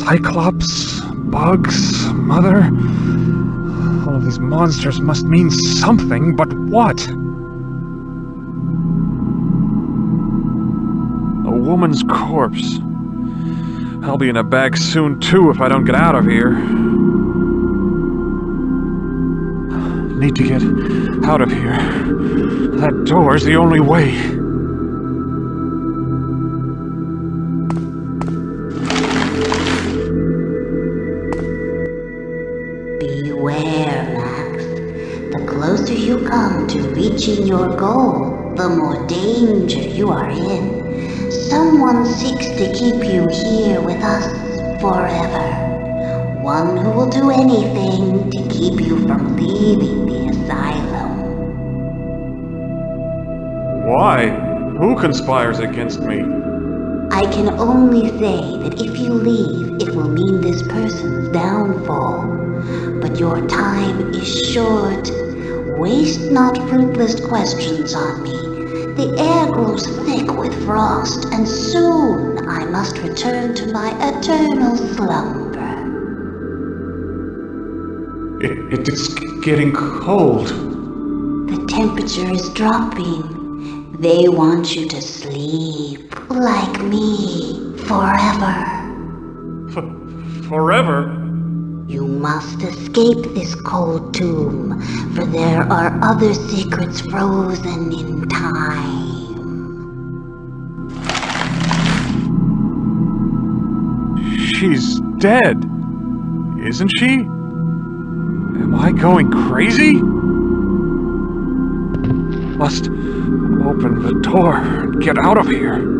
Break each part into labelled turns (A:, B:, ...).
A: Cyclops, bugs, mother... All of these monsters must mean something, but what? A woman's corpse. I'll be in a bag soon, too, if I don't get out of here. Need to get out of here. That door's the only way.
B: Beware, Max. The closer you come to reaching your goal, the more danger you are in. Someone seeks to keep you here with us forever. One who will do anything to keep you from leaving the asylum.
A: Why? Who conspires against me?
B: I can only say that if you leave, it will mean this person's downfall. But your time is short. Waste not fruitless questions on me. The air grows thick with frost, and soon I must return to my eternal slumber.
A: It's getting cold.
B: The temperature is dropping. They want you to sleep, like me, forever.
A: Forever?
B: You must escape this cold tomb, for there are other secrets frozen in time.
A: She's dead, isn't she? Am I going crazy? Must open the door and get out of here.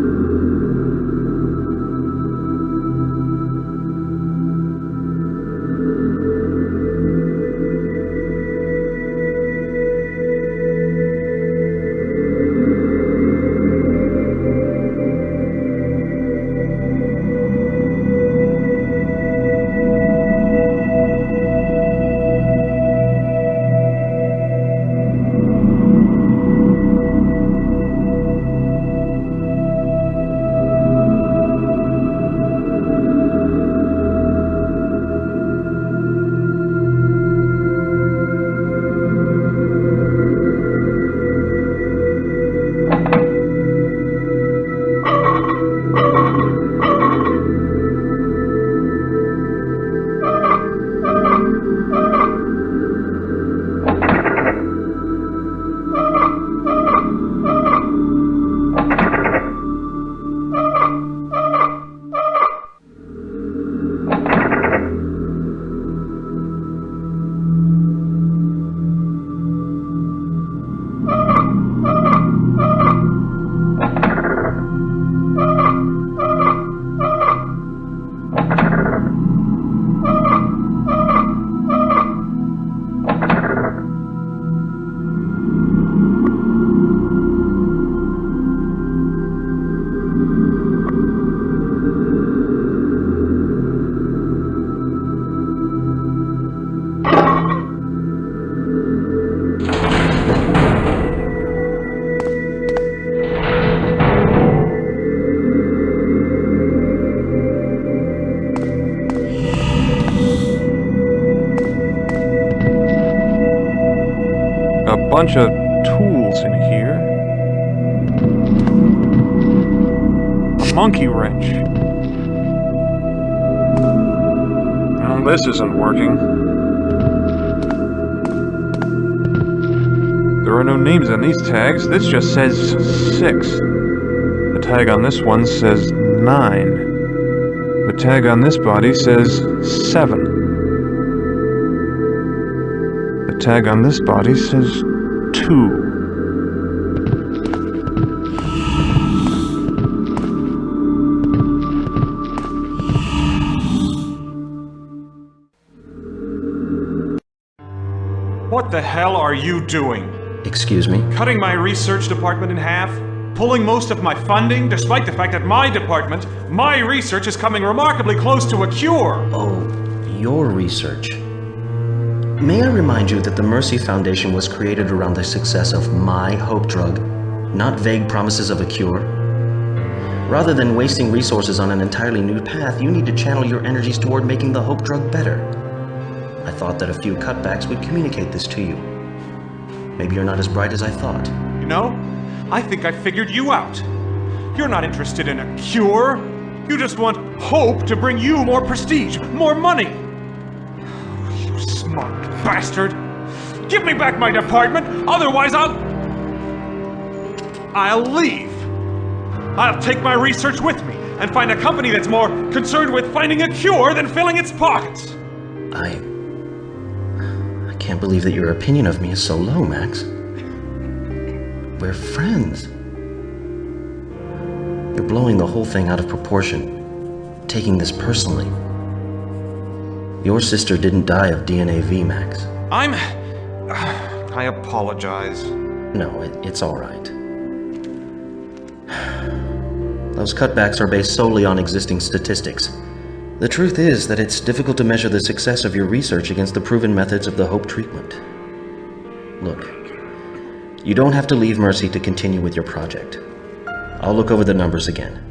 A: Bunch of tools in here. A monkey wrench. Well, this isn't working. There are no names on these tags. This just says 6. The tag on this one says 9. The tag on this body says 7. The tag on this body says 2.
C: What the hell are you doing?
D: Excuse me?
C: Cutting my research department in half? Pulling most of my funding, despite the fact that my department, my research is coming remarkably close to a cure?
D: Oh, your research. May I remind you that the Mercy Foundation was created around the success of my hope drug, not vague promises of a cure? Rather than wasting resources on an entirely new path, you need to channel your energies toward making the Hope drug better. I thought that a few cutbacks would communicate this to you. Maybe you're not as bright as I thought.
C: You know, I think I figured you out. You're not interested in a cure. You just want hope to bring you more prestige, more money. You smart bastard. Give me back my department, otherwise I'll leave. I'll take my research with me and find a company that's more concerned with finding a cure than filling its pockets.
D: I can't believe that your opinion of me is so low, Max. We're friends. You're blowing the whole thing out of proportion, taking this personally. Your sister didn't die of DNAV, Max.
C: I apologize.
D: No, it's all right. Those cutbacks are based solely on existing statistics. The truth is that it's difficult to measure the success of your research against the proven methods of the Hope treatment. Look, you don't have to leave Mercy to continue with your project. I'll look over the numbers again.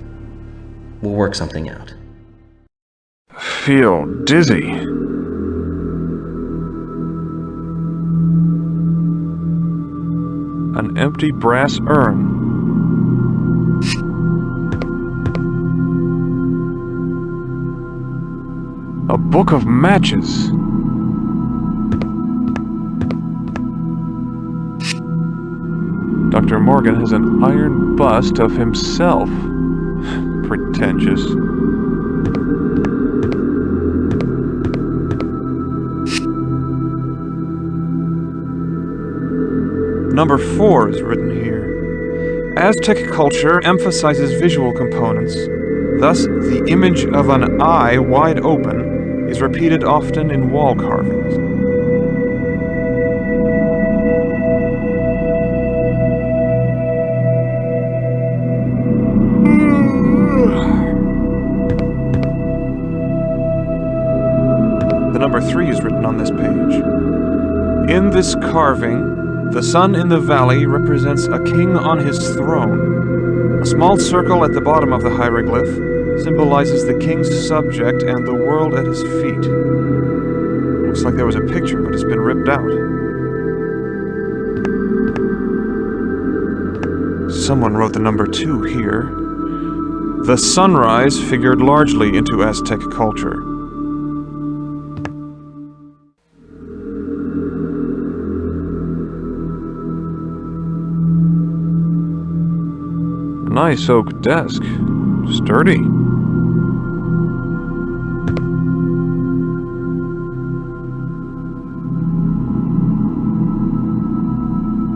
D: We'll work something out.
A: Feel dizzy. An empty brass urn. A book of matches. Dr. Morgan has an iron bust of himself. Pretentious.
C: Number 4 is written here. Aztec culture emphasizes visual components. Thus, the image of an eye wide open is repeated often in wall carvings. The number 3 is written on this page. In this carving, the sun in the valley represents a king on his throne. A small circle at the bottom of the hieroglyph symbolizes the king's subject and the world at his feet. Looks like there was a picture, but it's been ripped out. Someone wrote the number 2 here. The sunrise figured largely into Aztec culture.
A: Nice oak desk. Sturdy.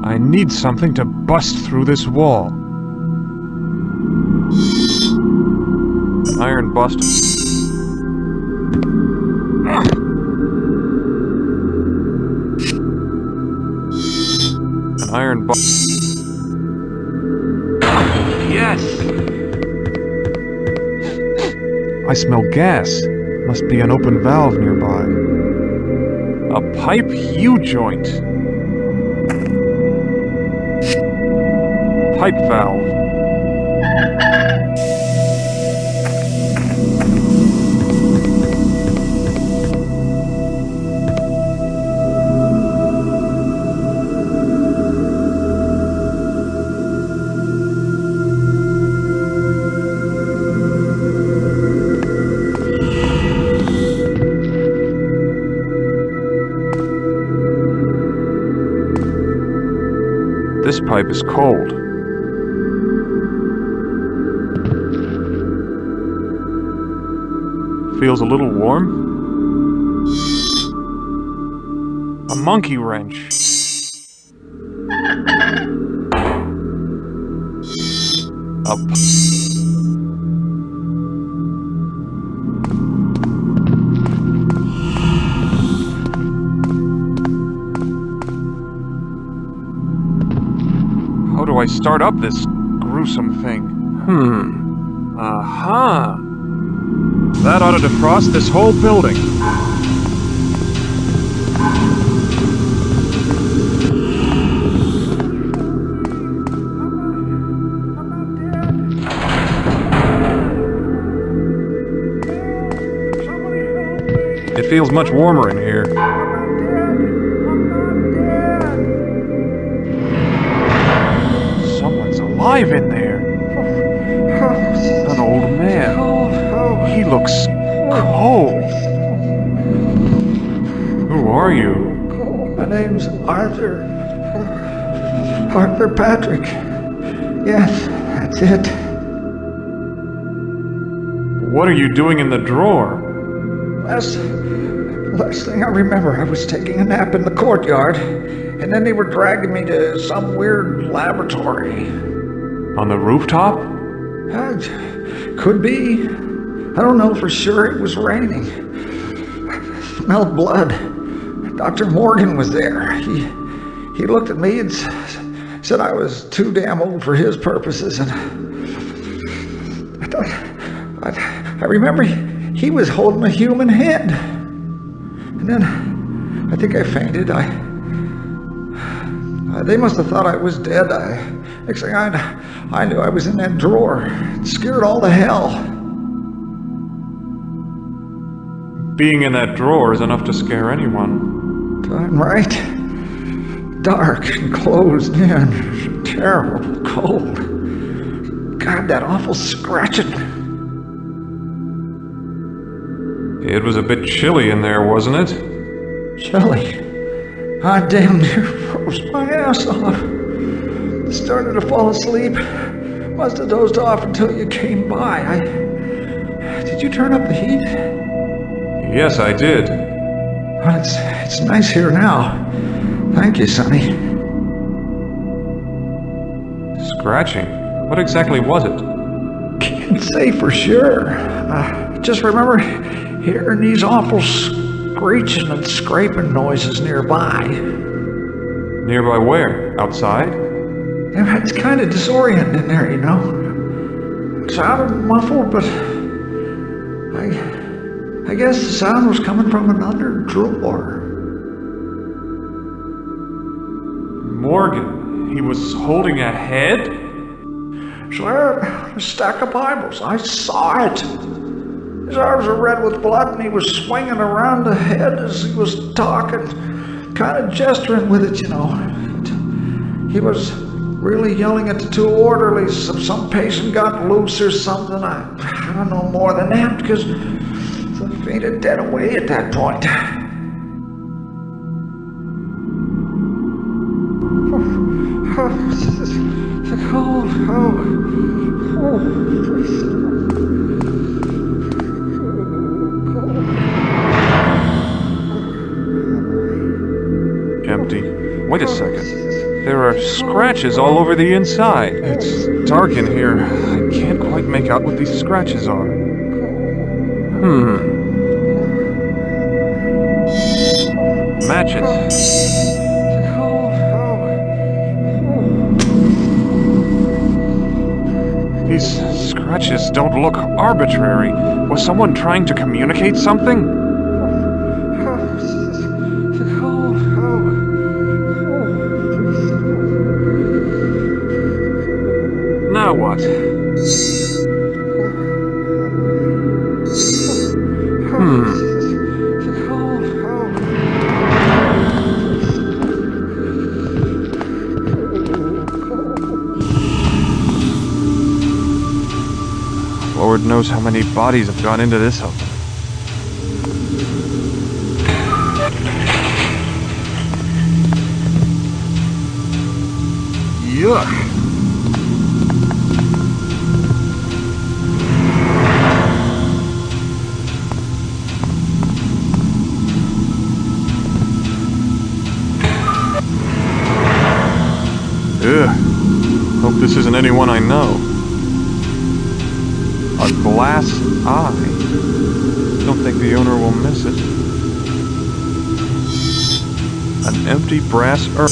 A: I need something to bust through this wall. An iron bust. An iron bust. Yes! I smell gas. Must be an open valve nearby. A pipe U-joint. Pipe valve. This pipe is cold. Feels a little warm. A monkey wrench. How do I start up this gruesome thing? Aha! That ought to defrost this whole building. It feels much warmer in here. Someone's alive in there. An old man. He looks cold. Who are you?
E: My name's Arthur. Arthur Patrick. Yes, that's it.
A: What are you doing in the drawer?
E: Last thing I remember, I was taking a nap in the courtyard, and then they were dragging me to some weird laboratory.
A: On the rooftop?
E: Could be. I don't know for sure. It was raining. I smelled blood. Dr. Morgan was there. He looked at me and said I was too damn old for his purposes, and I remember he was holding a human head. And then I think I fainted. They must have thought I was dead. Next thing I knew I was in that drawer. It scared all the hell.
A: Being in that drawer is enough to scare anyone.
E: Darn right. Dark and closed in. Terrible cold. God, that awful scratching.
A: It was a bit chilly in there, wasn't it?
E: Chilly. I damn near froze my ass off. Started to fall asleep. Must have dozed off until you came by. Did you turn up the heat?
A: Yes, I did.
E: Well, it's nice here now. Thank you, Sonny.
A: Scratching? What exactly was it?
E: Can't say for sure. Just remember hearing these awful screeching and scraping noises nearby.
A: Nearby where? Outside?
E: Yeah, it's kind of disorienting in there, you know. It sounded muffled, but I guess the sound was coming from another drawer.
A: Morgan, he was holding a head?
E: Swear, a stack of Bibles. I saw it. His arms were red with blood, and he was swinging around the head as he was talking, kind of gesturing with it, you know. He was really yelling at the two orderlies if some patient got loose or something. I don't know more than that, because I fainted dead away at that point. The cold.
A: Empty. Wait a second. There are scratches all over the inside. It's dark in here. I can't quite make out what these scratches are. Matches. These scratches don't look arbitrary. Was someone trying to communicate something? Now what? Lord knows how many bodies have gone into this oven. Yuck! Ugh. Hope this isn't anyone I know. A glass eye. Don't think the owner will miss it. An empty brass urn.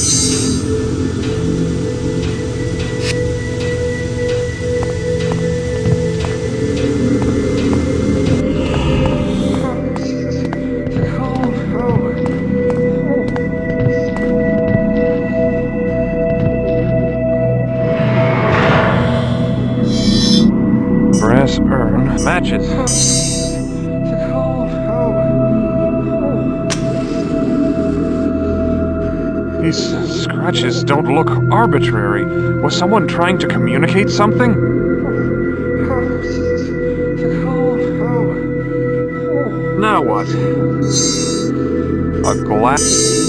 A: Brass urn. Matches. These scratches don't look arbitrary. Was someone trying to communicate something? Now what? A glass...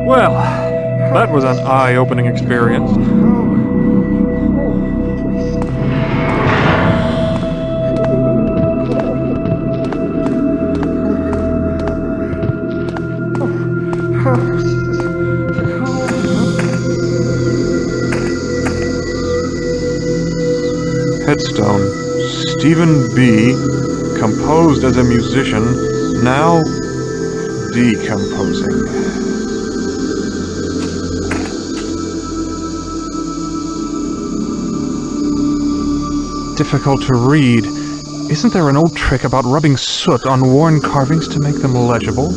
A: Well, that was an eye-opening experience. Headstone, Stephen B., composed as a musician, now decomposing. Difficult to read. Isn't there an old trick about rubbing soot on worn carvings to make them legible?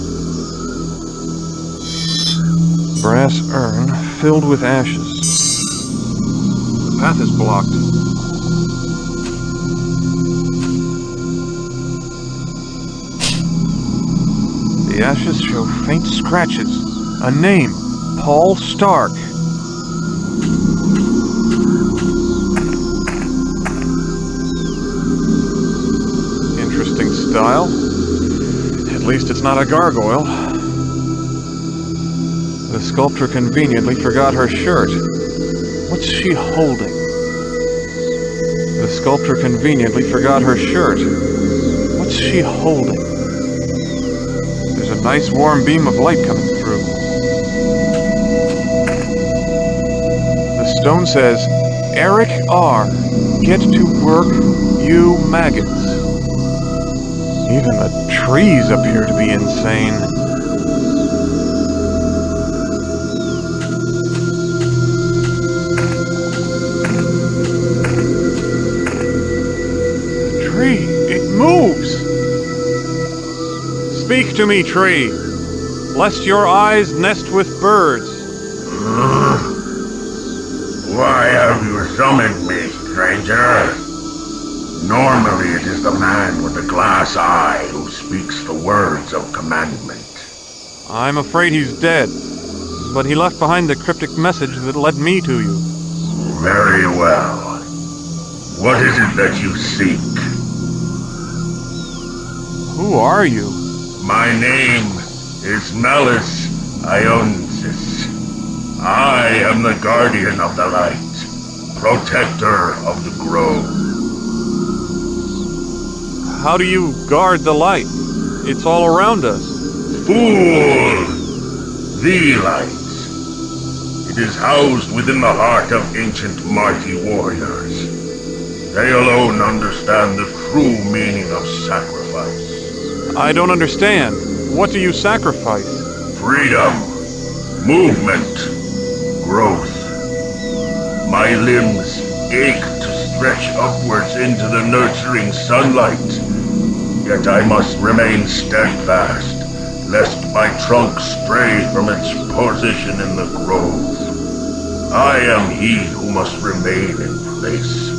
A: Brass urn filled with ashes. The path is blocked. The ashes show faint scratches. A name, Paul Stark. Interesting style. At least it's not a gargoyle. The sculptor conveniently forgot her shirt. What's she holding? The sculptor conveniently forgot her shirt. What's she holding? There's a nice warm beam of light coming through. The stone says, Eric R. Get to work, you maggots. Even the trees appear to be insane. The tree, it moves! Speak to me, tree, lest your eyes nest with birds.
F: Why have you summoned me, stranger? Normally it is the man with the glass eye who speaks the words of commandment.
A: I'm afraid he's dead, but he left behind the cryptic message that led me to you.
F: Very well. What is it that you seek?
A: Who are you?
F: My name is Malus Ionsis. I am the guardian of the light, protector of the grove.
A: How do you guard the light? It's all around us.
F: Fool! The light. It is housed within the heart of ancient mighty warriors. They alone understand the true meaning of sacrifice.
A: I don't understand. What do you sacrifice?
F: Freedom, movement, growth. My limbs ache to stretch upwards into the nurturing sunlight, yet I must remain steadfast, lest my trunk stray from its position in the grove. I am he who must remain in place.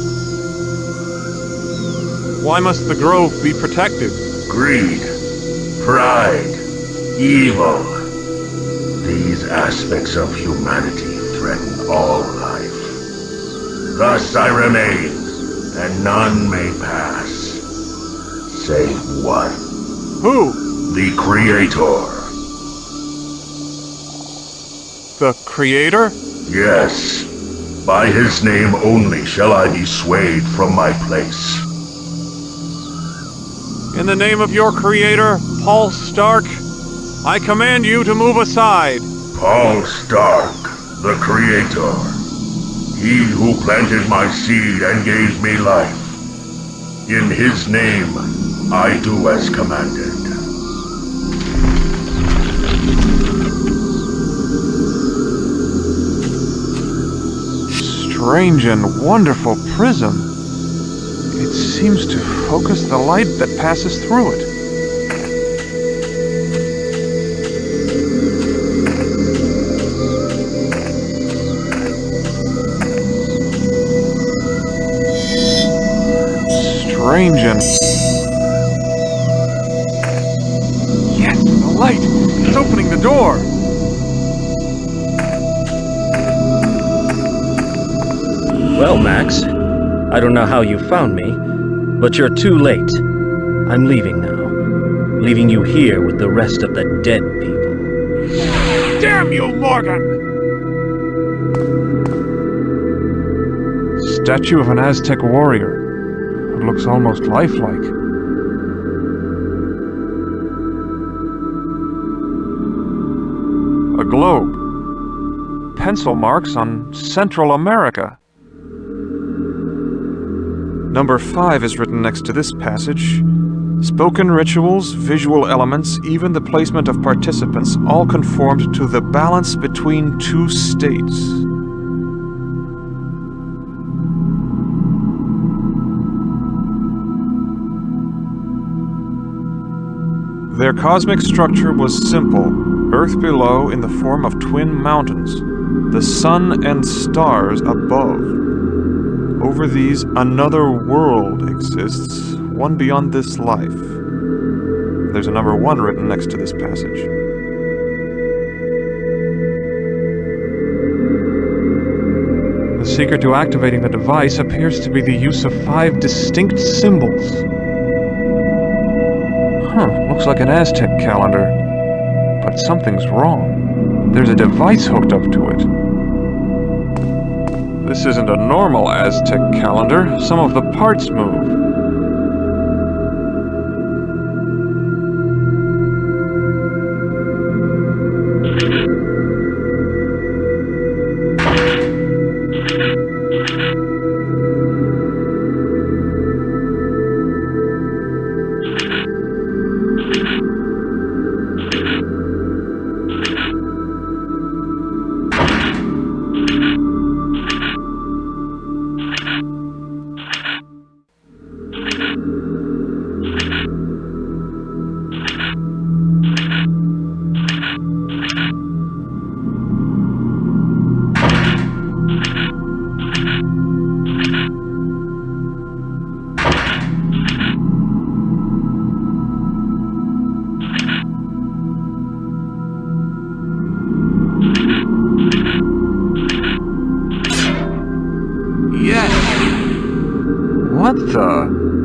A: Why must the grove be protected?
F: Greed, pride, evil. These aspects of humanity threaten all life. Thus I remain, and none may pass. save one.
C: Who?
F: The Creator.
C: The Creator?
F: Yes. By his name only shall I be swayed from my place.
C: In the name of your Creator, Paul Stark, I command you to move aside.
F: Paul Stark, the Creator. He who planted my seed and gave me life. In his name, I do as commanded.
C: Strange and wonderful prism. It seems to focus the light that passes through it. Strange and... Yes, the light! It's opening the door!
G: Well, Max, I don't know how you found me, but you're too late. I'm leaving now. Leaving you here with the rest of the dead people.
C: Damn you, Morgan! Statue of an Aztec warrior. It looks almost lifelike. A globe. Pencil marks on Central America. Number 5 is written next to this passage. Spoken rituals, visual elements, even the placement of participants all conformed to the balance between two states. Their cosmic structure was simple, Earth below in the form of twin mountains, the sun and stars above. Over these, another world exists, one beyond this life. There's a number 1 written next to this passage. The secret to activating the device appears to be the use of 5 distinct symbols. Looks like an Aztec calendar. But something's wrong. There's a device hooked up to it. This isn't a normal Aztec calendar. Some of the parts move. What the?